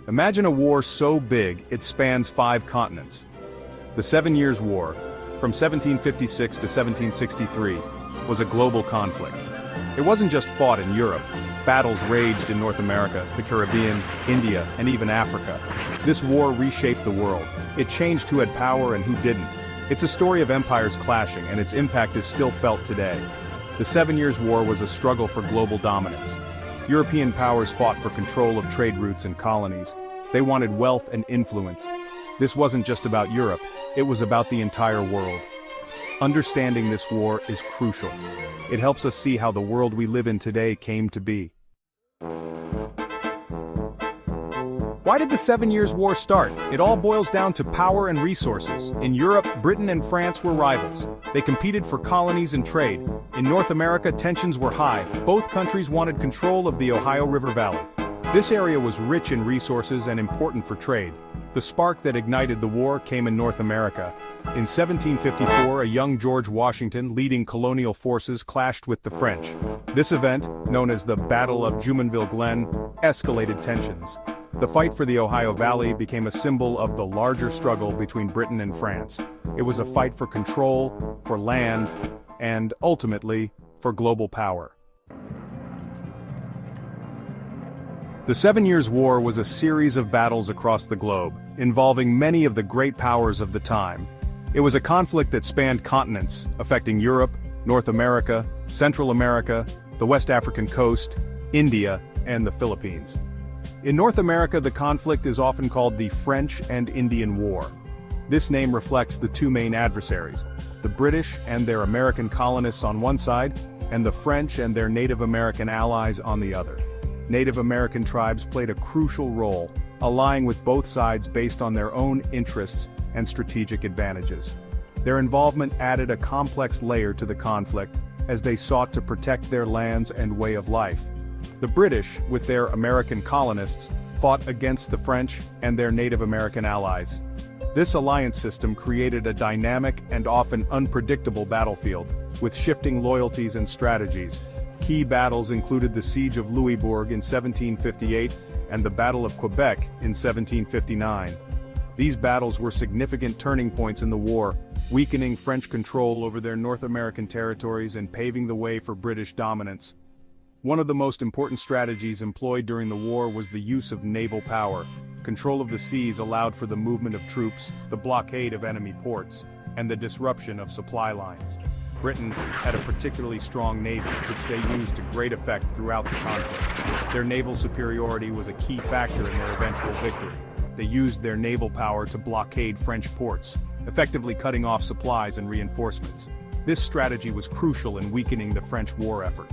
Imagine a war so big it spans 5 continents. The 7 Years' War, from 1756 to 1763, was a global conflict. It wasn't just fought in Europe. Battles raged in North America, the Caribbean, India, and even Africa. This war reshaped the world. It changed who had power and who didn't. It's a story of empires clashing, and its impact is still felt today. The 7 Years' War was a struggle for global dominance. European powers fought for control of trade routes and colonies. They wanted wealth and influence. This wasn't just about Europe, it was about the entire world. Understanding this war is crucial. It helps us see how the world we live in today came to be. Why did the 7 Years' War start? It all boils down to power and resources. In Europe, Britain and France were rivals. They competed for colonies and trade. In North America, tensions were high. Both countries wanted control of the Ohio River Valley. This area was rich in resources and important for trade. The spark that ignited the war came in North America. In 1754, a young George Washington leading colonial forces clashed with the French. This event, known as the Battle of Jumonville Glen, escalated tensions. The fight for the Ohio Valley became a symbol of the larger struggle between Britain and France. It was a fight for control, for land, and, ultimately, for global power. The 7 Years' War was a series of battles across the globe, involving many of the great powers of the time. It was a conflict that spanned continents, affecting Europe, North America, Central America, the West African coast, India, and the Philippines. In North America, the conflict is often called the French and Indian War. This name reflects the two main adversaries, the British and their American colonists on one side, and the French and their Native American allies on the other. Native American tribes played a crucial role, allying with both sides based on their own interests and strategic advantages. Their involvement added a complex layer to the conflict, as they sought to protect their lands and way of life. The British, with their American colonists, fought against the French and their Native American allies. This alliance system created a dynamic and often unpredictable battlefield, with shifting loyalties and strategies. Key battles included the Siege of Louisbourg in 1758 and the Battle of Quebec in 1759. These battles were significant turning points in the war, weakening French control over their North American territories and paving the way for British dominance. One of the most important strategies employed during the war was the use of naval power. Control of the seas allowed for the movement of troops, the blockade of enemy ports, and the disruption of supply lines. Britain had a particularly strong navy, which they used to great effect throughout the conflict. Their naval superiority was a key factor in their eventual victory. They used their naval power to blockade French ports, effectively cutting off supplies and reinforcements. This strategy was crucial in weakening the French war effort.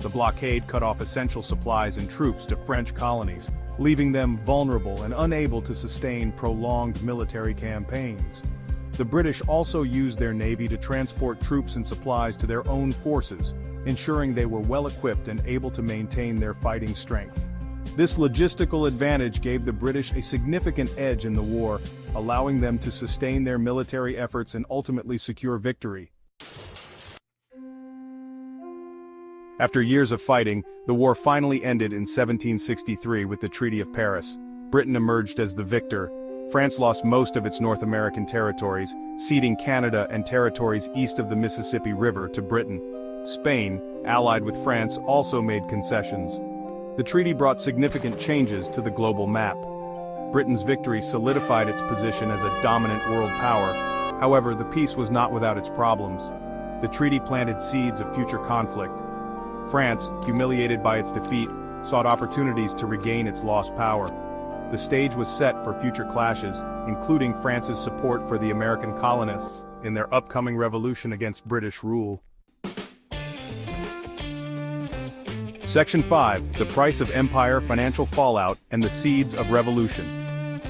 The blockade cut off essential supplies and troops to French colonies, leaving them vulnerable and unable to sustain prolonged military campaigns. The British also used their navy to transport troops and supplies to their own forces, ensuring they were well equipped and able to maintain their fighting strength. This logistical advantage gave the British a significant edge in the war, allowing them to sustain their military efforts and ultimately secure victory. After years of fighting, the war finally ended in 1763 with the Treaty of Paris. Britain emerged as the victor. France lost most of its North American territories, ceding Canada and territories east of the Mississippi River to Britain. Spain, allied with France, also made concessions. The treaty brought significant changes to the global map. Britain's victory solidified its position as a dominant world power. However, the peace was not without its problems. The treaty planted seeds of future conflict. France, humiliated by its defeat, sought opportunities to regain its lost power. The stage was set for future clashes, including France's support for the American colonists in their upcoming revolution against British rule. Section 5: The Price of Empire, Financial Fallout, and the Seeds of Revolution.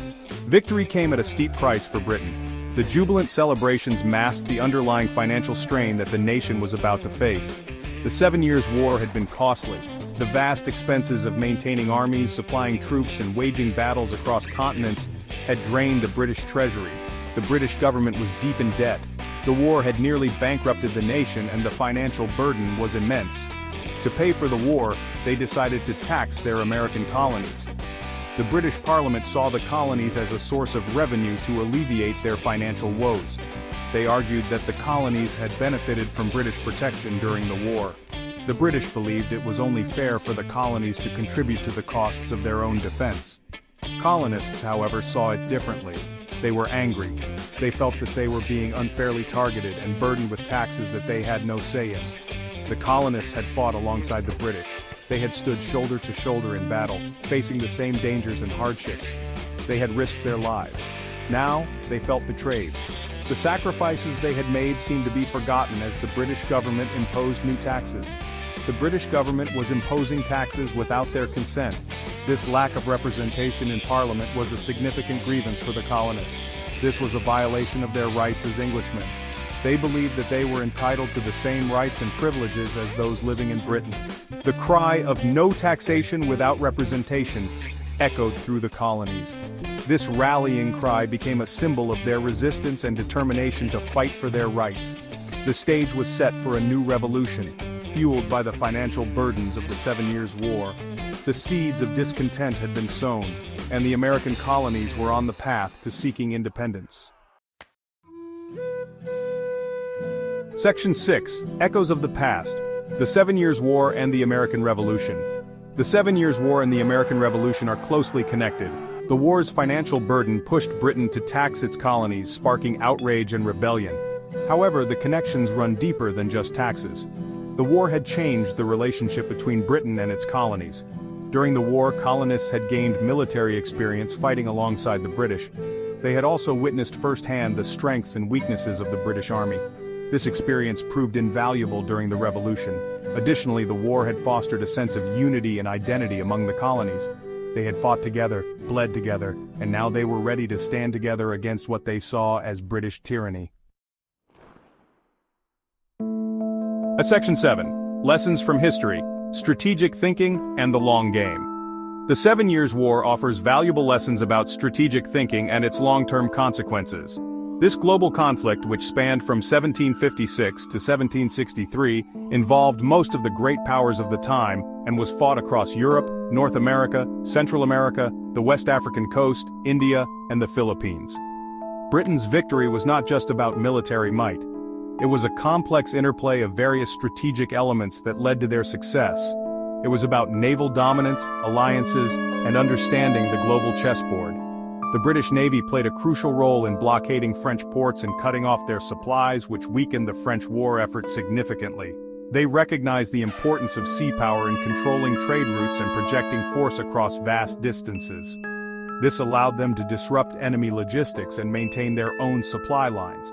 Victory came at a steep price for Britain. The jubilant celebrations masked the underlying financial strain that the nation was about to face. The 7 Years' War had been costly. The vast expenses of maintaining armies, supplying troops, and waging battles across continents had drained the British treasury. The British government was deep in debt. The war had nearly bankrupted the nation, and the financial burden was immense. To pay for the war, they decided to tax their American colonies. The British Parliament saw the colonies as a source of revenue to alleviate their financial woes. They argued that the colonies had benefited from British protection during the war. The British believed it was only fair for the colonies to contribute to the costs of their own defense. Colonists, however, saw it differently. They were angry. They felt that they were being unfairly targeted and burdened with taxes that they had no say in. The colonists had fought alongside the British. They had stood shoulder to shoulder in battle, facing the same dangers and hardships. They had risked their lives. Now, they felt betrayed. The sacrifices they had made seemed to be forgotten as the British government imposed new taxes. The British government was imposing taxes without their consent. This lack of representation in Parliament was a significant grievance for the colonists. This was a violation of their rights as Englishmen. They believed that they were entitled to the same rights and privileges as those living in Britain. The cry of "no taxation without representation" echoed through the colonies. This rallying cry became a symbol of their resistance and determination to fight for their rights. The stage was set for a new revolution, fueled by the financial burdens of the 7 Years' War. The seeds of discontent had been sown, and the American colonies were on the path to seeking independence. Section 6. Echoes of the Past. The 7 Years' War and the American Revolution. The 7 Years' War and the American Revolution are closely connected. The war's financial burden pushed Britain to tax its colonies, sparking outrage and rebellion. However, the connections run deeper than just taxes. The war had changed the relationship between Britain and its colonies. During the war, colonists had gained military experience fighting alongside the British. They had also witnessed firsthand the strengths and weaknesses of the British Army. This experience proved invaluable during the Revolution. Additionally, the war had fostered a sense of unity and identity among the colonies. They had fought together, bled together, and now they were ready to stand together against what they saw as British tyranny. Section 7. Lessons from History, Strategic Thinking, and the Long Game. The 7 Years' War offers valuable lessons about strategic thinking and its long-term consequences. This global conflict, which spanned from 1756 to 1763, involved most of the great powers of the time and was fought across Europe, North America, Central America, the West African coast, India, and the Philippines. Britain's victory was not just about military might. It was a complex interplay of various strategic elements that led to their success. It was about naval dominance, alliances, and understanding the global chessboard. The British Navy played a crucial role in blockading French ports and cutting off their supplies, which weakened the French war effort significantly. They recognized the importance of sea power in controlling trade routes and projecting force across vast distances. This allowed them to disrupt enemy logistics and maintain their own supply lines.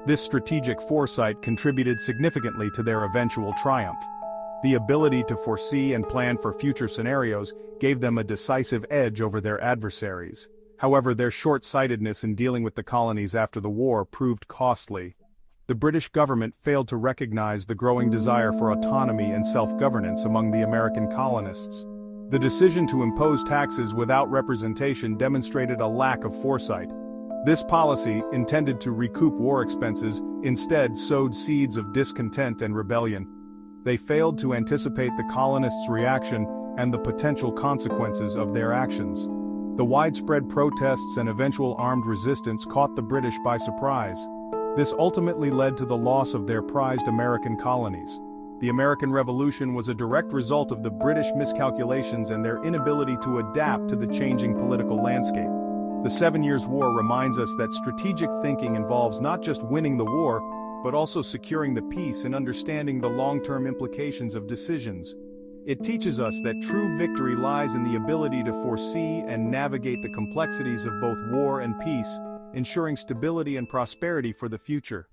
This strategic foresight contributed significantly to their eventual triumph. The ability to foresee and plan for future scenarios gave them a decisive edge over their adversaries. However, their short-sightedness in dealing with the colonies after the war proved costly. The British government failed to recognize the growing desire for autonomy and self-governance among the American colonists. The decision to impose taxes without representation demonstrated a lack of foresight. This policy, intended to recoup war expenses, instead sowed seeds of discontent and rebellion. They failed to anticipate the colonists' reaction and the potential consequences of their actions. The widespread protests and eventual armed resistance caught the British by surprise. This ultimately led to the loss of their prized American colonies. The American Revolution was a direct result of the British miscalculations and their inability to adapt to the changing political landscape. The 7 Years' War reminds us that strategic thinking involves not just winning the war, but also securing the peace and understanding the long-term implications of decisions. It teaches us that true victory lies in the ability to foresee and navigate the complexities of both war and peace, ensuring stability and prosperity for the future.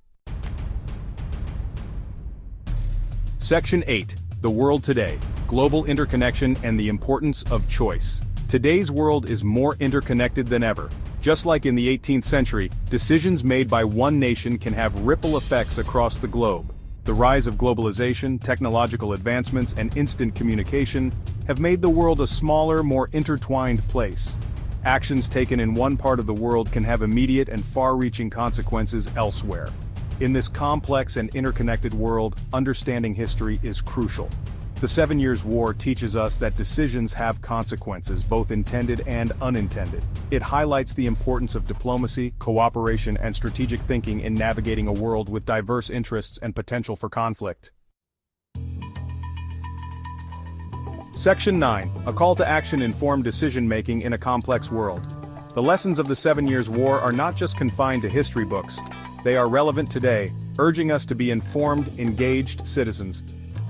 Section 8. The World Today, Global Interconnection and the Importance of Choice. Today's world is more interconnected than ever. Just like in the 18th century, decisions made by one nation can have ripple effects across the globe. The rise of globalization, technological advancements, and instant communication have made the world a smaller, more intertwined place. Actions taken in one part of the world can have immediate and far-reaching consequences elsewhere. In this complex and interconnected world, understanding history is crucial. The 7 Years' War teaches us that decisions have consequences, both intended and unintended. It highlights the importance of diplomacy, cooperation, and strategic thinking in navigating a world with diverse interests and potential for conflict. Section 9. A call to action informed decision-making in a complex world. The lessons of the 7 Years' War are not just confined to history books. They are relevant today, urging us to be informed, engaged citizens.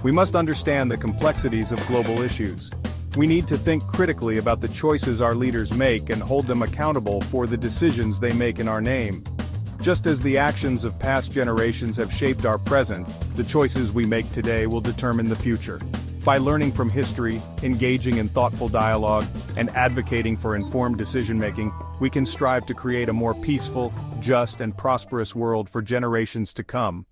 We must understand the complexities of global issues. We need to think critically about the choices our leaders make and hold them accountable for the decisions they make in our name. Just as the actions of past generations have shaped our present, the choices we make today will determine the future. By learning from history, engaging in thoughtful dialogue, and advocating for informed decision-making, we can strive to create a more peaceful, just, and prosperous world for generations to come.